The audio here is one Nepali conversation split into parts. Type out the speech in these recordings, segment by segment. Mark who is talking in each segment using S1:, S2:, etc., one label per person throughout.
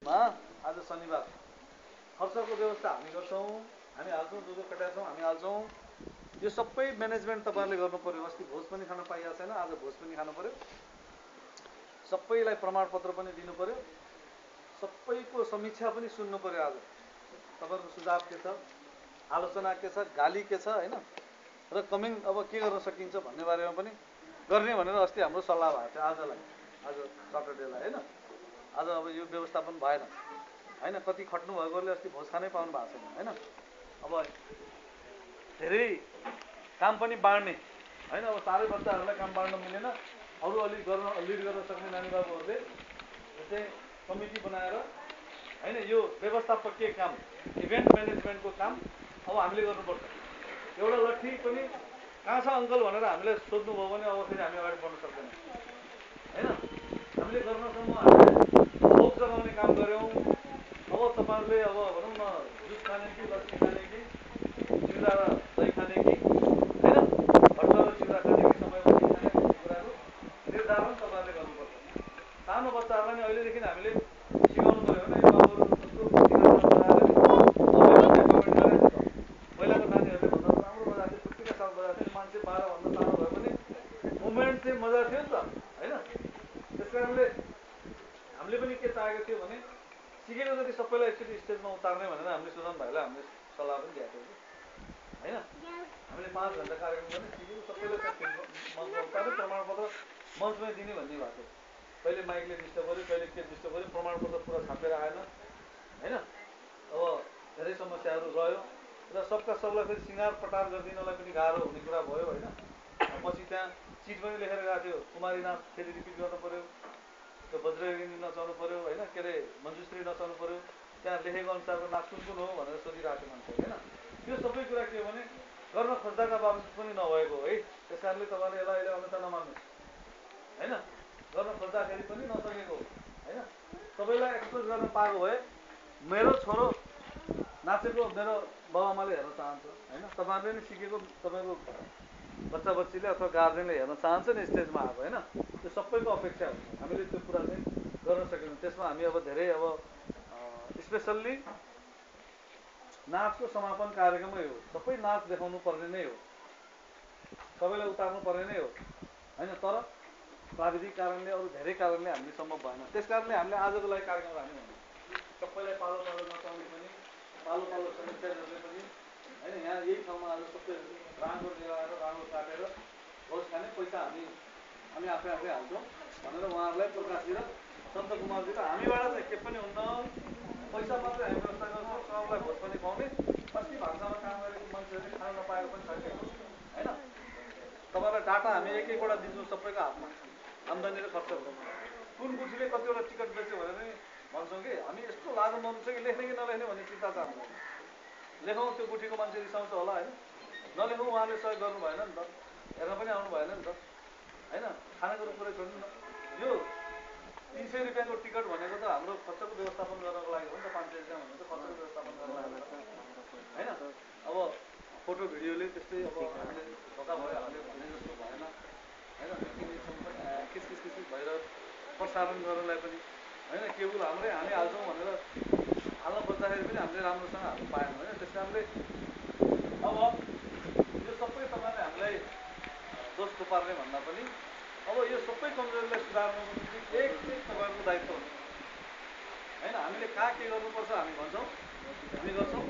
S1: आज शनिबार खर्चको व्यवस्था हामी गर्छौँ, हामी हाल्छौँ, दुधो कटाउँछौँ, हामी हाल्छौँ। यो सबै म्यानेजमेन्ट तपाईँहरूले गर्नु पर्यो। अस्ति भोज पनि खान पाइएको छैन, आज भोज पनि खानु पर्यो। सबैलाई प्रमाणपत्र पनि दिनु पर्यो, सबैको समीक्षा पनि सुन्नु पर्यो। आज तपाईँहरूको सुझाव के छ, आलोचना के छ, गाली के छ, होइन, र कमिङ अब के गर्न सकिन्छ भन्ने बारेमा पनि गर्ने भनेर अस्ति हाम्रो सल्लाह भएको थियो। आज सटरडेलाई, होइन, आज अब यो व्यवस्थापन भएन, होइन, कति खट्नु भएकोले अस्ति भोज खानै पाउनु भएको छैन, होइन। अब धेरै काम पनि बाँड्ने, होइन, अब साह्रै बच्चाहरूलाई काम बाँड्न मिलेन। अरू अलिक लिड गर्न सक्ने नानीबाबुहरूले चाहिँ कमिटी बनाएर, होइन, यो व्यवस्थापकीय काम, इभेन्ट म्यानेजमेन्टको काम अब हामीले गर्नुपर्छ। एउटा लट्ठी पनि कहाँ छ अङ्कल भनेर हामीलाई सोध्नुभयो भने अब फेरि हामी अगाडि बढ्न सक्दैनौँ, होइन। हामीले गर्नसम्म हामीले भोग जगाउने काम गऱ्यौँ। अब तपाईँहरूले अब भनौँ न जुस खाने कि लस्सी खाने कि चिउरा र दही खाने कि, होइन, भट्ट र चिउरा खाने कि समयपछि खाने भन्ने कुराको निर्धारण तपाईँहरूले गर्नुपर्छ। सानो बच्चाहरूलाई नि अहिलेदेखि हामीले सिकाउनु पऱ्यो भने यो बाबुहरू जस्तो पहिलाको नानीहरूले भन्दा राम्रो बजाएको थियो, छुट्टीका साथ बजाएको थियो। मान्छे 12 भन्दा सानो भए पनि मुभमेन्ट चाहिँ मजा थियो नि त, होइन। त्यस कारणले हामीले पनि के चाहेको थियो भने सिकेको जति सबैलाई एकचोटि स्टेजमा उतार्ने भनेर हामीले सुजन भाइलाई हामीले सल्लाह पनि दिएको थियो, होइन। हामीले 5 घन्टा कार्यक्रम गर्ने, सिकेको सबैलाई मञ्चमा उतार्ने, प्रमाणपत्र मञ्चमै दिने भन्ने भएको थियो। कहिले माइकले डिस्टर्ब गर्यो, कहिले के डिस्टर्ब गर्यो, प्रमाणपत्र पुरा छापेर आएन, होइन। अब धेरै समस्याहरू रह्यो र सबलाई फेरि सिँगार पटार गरिदिनलाई पनि गाह्रो हुने कुरा भयो, होइन। पछि त्यहाँ चिज पनि लेखेर गएको थियो, कुमारी नाच फेरि रिपिट गर्नु पऱ्यो, त्यो वज्रयोगिनी नचाउनु पऱ्यो, होइन, के अरे मञ्जुश्री नचाउनु पऱ्यो। त्यहाँ लेखेको अनुसारको नाच कुन कुन हो भनेर सोधिरहेको थियो मान्छे, होइन। त्यो सबै कुरा के हो भने गर्न खोज्दाका बावजुद पनि नभएको है। त्यस कारणले तपाईँले यसलाई अहिले अन्यथा नमान्नुहोस्, होइन। गर्न खोज्दाखेरि पनि नसकेको, होइन। सबैलाई एक्सपोज गर्न पाएको भए मेरो छोरो नाचेको मेरो बाबुआमाले हेर्न चाहन्छ, होइन। तपाईँहरूले नि सिकेको तपाईँको बच्चा बच्चीले अथवा गार्जेनले हेर्न चाहन्छ नि स्टेजमा आएको, होइन। त्यो सबैको अपेक्षा हुन्छ। हामीले त्यो कुरा चाहिँ गर्न सकेनौँ। त्यसमा हामी अब धेरै अब स्पेसल्ली नाचको समापन कार्यक्रमै हो, सबै नाच देखाउनु पर्ने नै हो, सबैलाई उतार्नु पर्ने नै हो, होइन। तर प्राविधिक कारणले अरू धेरै कारणले हामीले सम्भव भएन। त्यस कारणले हामीले आजको लागि कार्यक्रम राख्यौँ भने सबैलाई पालो पालो नचाउने पनि, पालो पालो समीक्षा गर्ने पनि, होइन। यहाँ यही ठाउँमा आज सबै राँगो लिएर राँगो काटेर भोज खाने पैसा हामी आफै हाल्छौँ भनेर उहाँहरूलाई प्रकाशजी र सन्त कुमारजी र हामीबाट चाहिँ के पनि हुन्न, पैसा मात्रै हामी व्यवस्था गर्छौँ, सबलाई भोज पनि खुवाउने। अस्ति भान्सामा काम गरेको मान्छेहरूले खान नपाएको पनि छ, होइन। तपाईँलाई डाटा हामी एक एकवटा दिन्छौँ सबैको हातमा, आम्दानी र खर्चको। कुन गुठीले कतिवटा टिकट बेच्यो भनेर नि भन्छौँ कि हामी यस्तो लागु मर्नु छ कि लेख्ने कि नलेख्ने भन्ने चिन्ता छ हामीलाई। लेखौँ, त्यो गुठीको मान्छे रिसाउँछ होला, होइन। नलेखौँ, उहाँले सहयोग गर्नु भएन नि त, हेर्न पनि आउनु भएन नि त, होइन। खानेकुरो कुरै छोड्नु न। यो 300 रुपियाँको टिकट भनेको त हाम्रो खर्चको व्यवस्थापन गर्नको लागि हो नि त। 500 रुपियाँ भनेको त खर्चको व्यवस्थापन गर्नको लागि, होइन। अब फोटो भिडियोले त्यस्तै अब हामीले धोका भयो, हामीले भने जस्तो भएन, होइन। किसिम पनि किस भइरह्यो, प्रसारण गर्नलाई पनि, होइन। केबुल हाम्रै हामी हाल्छौँ भनेर हाल्न खोज्दाखेरि पनि हामीले राम्रोसँग हाल्नु पाएनौँ, होइन। त्यस कारणले अब यो सबै तपाईँले हामीलाई दोष थुपार्ने भन्दा पनि अब यो सबै कमजोरीलाई सुधार्नको निम्ति एक तपाईँहरूको दायित्व हुन्छ, होइन। हामीले कहाँ के गर्नुपर्छ हामी भन्छौँ, हामी गर्छौँ,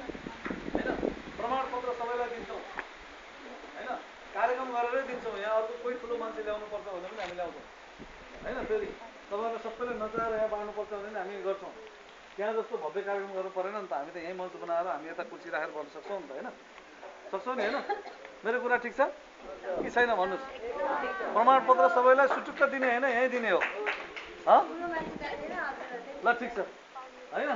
S1: होइन। प्रमाणपत्र सबैलाई दिन्छौँ, होइन। कार्यक्रम गरेरै दिन्छौँ। यहाँ अर्को कोही ठुलो मान्छे ल्याउनु पर्छ भने पनि हामी ल्याउँछौँ, होइन। फेरि तपाईँहरूलाई सबैलाई नचाहेर यहाँ बाँड्नुपर्छ भने पनि हामी गर्छौँ। त्यहाँ जस्तो भव्य कार्यक्रम गर्नु परेन नि त। हामी त यहीँ मञ्च बनाएर हामी यता कुर्सी राखेर गर्न सक्छौँ नि त, होइन। सक्छौँ नि, होइन। मेरो कुरा ठिक छ कि छैन भन्नुहोस्। प्रमाणपत्र सबैलाई सुटुक्क दिने होइन, यहीँ दिने हो, ल ठिक छ, होइन।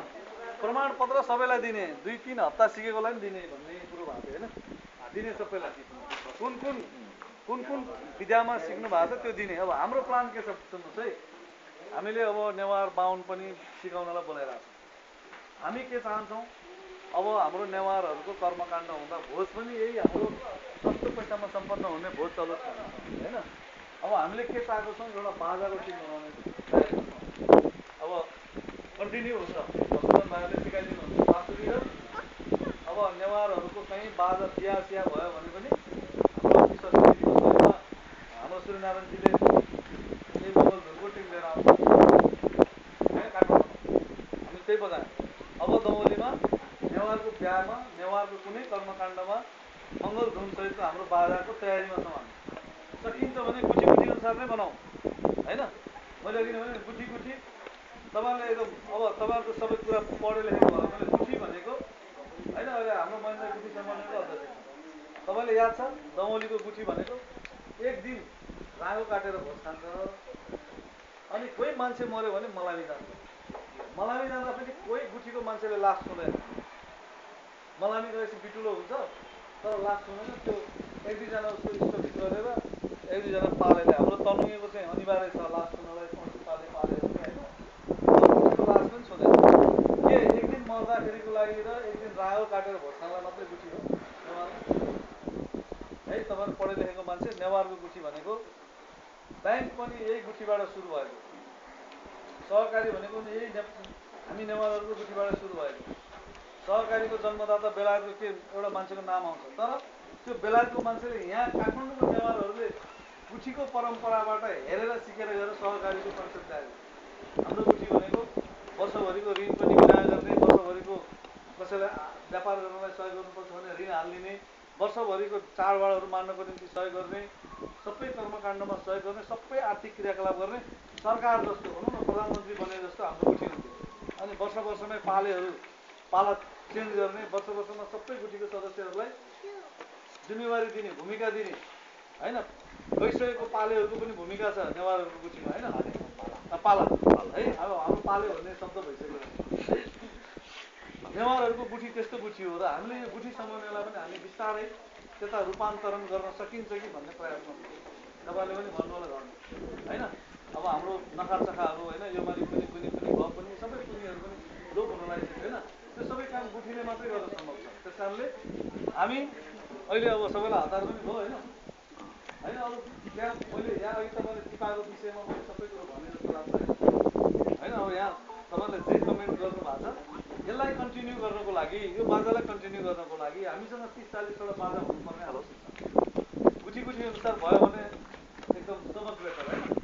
S1: प्रमाणपत्र सबैलाई दिने, 2-3 हप्ता सिकेकोलाई पनि दिने भन्ने कुरो भएको थियो, होइन। दिने सबैलाई, कुन विद्यामा सिक्नु भएको छ त्यो दिने। अब हाम्रो प्लान के छ सुन्नुहोस् है। हामीले अब नेवार बाहुन पनि सिकाउनलाई बोलाइरहेको छौँ। हामी के चाहन्छौँ, अब हाम्रो नेवारहरूको कर्मकाण्ड हुँदा भोज पनि यही हाम्रो सस्तो पैसामा सम्पन्न हुने भोज चलोस् भन्ने, होइन। अब हामीले के चाहेको छौँ, एउटा बाजाको टिम बनाउने चाहेको छौँ। अब कन्टिन्यू हुन्छ। भगवान भाइहरूले सिकाइदिनुहुन्छ बाँसुरी र अब नेवारहरूको कहीँ बाजा बिहा सिया भयो भने पनि हाम्रो सरस्वतीजीको सहयोगमा हाम्रो सूर्यनारायणजीले त्यही मङ्गल धुनको टिम लिएर आउँछ होइन काठमाडौँ हामी त्यही बजायौँ। अब दमौलीमा नेवारको बिहामा नेवारको कुनै कर्मकाण्डमा मङ्गल धुनसहितको हाम्रो बाजाको तयारीमा छौँ हामी। सकिन्छ भने गुठी गुठी अनुसार नै बनाऊ होइन। मैले अघि भने गुठी गुठी तपाईँहरूले एकदम अब तपाईँहरूको सबै कुरा पढे लेखेको भयो भने गुठी भनेको होइन। अहिले हाम्रो महेन्द्र गुठी सम्बन्धको अध्यक्ष तपाईँले याद छ दमौलीको गुठी भनेको एक दिन राँगो काटेर भोज खान्छ। अनि कोही मान्छे मऱ्यो भने मलामी जान्छ। मलामी जाँदा पनि कोही गुठीको मान्छेले लास छुँदैन। मलामी गएपछि बिटुलो हुन्छ तर लास छुँदैन। त्यो एक दुईजना उसको इष्टमित गरेर एक दुईजना पालेले हाम्रो तनुङ्गेको चाहिँ अनिवार्य छ लास छुनलाई पाले पालेहरू होइन। गुठीको लास पनि छुँदैन। के एक दिन मर्दाखेरिको लागि र एक दिन राँगो काटेर भोज खानलाई मात्रै गुठी हो नेवारमा है। तपाईँहरू पढे लेखेको मान्छे नेवारको गुठी भनेको ब्याङ्क पनि यही गुठीबाट सुरु भएको। सहकारी भनेको पनि यही हामी नेवारहरूको गुठीबाट सुरु भएको। सहकारीको जन्मदाता बेलायतको के एउटा मान्छेको नाम आउँछ तर त्यो बेलायतको मान्छेले यहाँ काठमाडौँको नेवारहरूले गुठीको परम्पराबाट हेरेर सिकेर गएर सहकारीको कन्सेप्ट ल्यायो। हाम्रो गुठी भनेको वर्षभरिको ऋण पनि बिना गर्ने, वर्षभरिको कसैलाई व्यापार गर्नलाई सहयोग गर्नुपर्छ भने ऋण हालिदिने, वर्षभरिको चाडबाडहरू मान्नको निम्ति सहयोग गर्ने, सबै कर्मकाण्डमा सहयोग गर्ने, सबै आर्थिक क्रियाकलाप गर्ने सरकार जस्तो भनौँ न प्रधानमन्त्री बने जस्तो हाम्रो गुठी हुन्थ्यो। अनि वर्ष वर्षमै पाला चेन्ज गर्ने, वर्ष वर्षमा सबै गुठीको सदस्यहरूलाई जिम्मेवारी दिने, भूमिका दिने होइन। गइसकेको पालेहरूको पनि भूमिका छ नेवारहरूको गुठीमा होइन। पाला है अब हाम्रो पाले भन्ने शब्द भइसक्यो। नेवारहरूको गुठी त्यस्तो गुठी हो र हामीले यो गुठी समन्वयलाई पनि हामी बिस्तारै त्यता रूपान्तरण गर्न सकिन्छ कि भन्ने प्रयासमा छौँ। तपाईँले पनि भन्नु होला घरमा होइन। अब हाम्रो नखाचखाहरू होइन यो माथि कुनै कुनै कुनै भयो पनि सबै कुनीहरू पनि लोप हुन लागिसक्यो होइन। त्यो सबै काम गुठीले मात्रै गर्न सम्भव छ। त्यस कारणले हामी अहिले अब सबैलाई हतार पनि भयो होइन। होइन अरू त्यहाँ मैले यहाँ अघि तपाईँले टिपाको विषयमा मैले सबै कुरो भने जस्तो लाग्छ होइन। अब यहाँ तपाईँले जे कमेन्ट गर्नु भएको छ यसलाई कन्टिन्यू गर्नको लागि यो बाजालाई कन्टिन्यू गर्नको लागि हामीसँग 30-40वटा बाजा हुनुपर्ने आवश्यक छ। गुठी गुठी अनुसार भयो भने एकदम चमक बेटर होइन।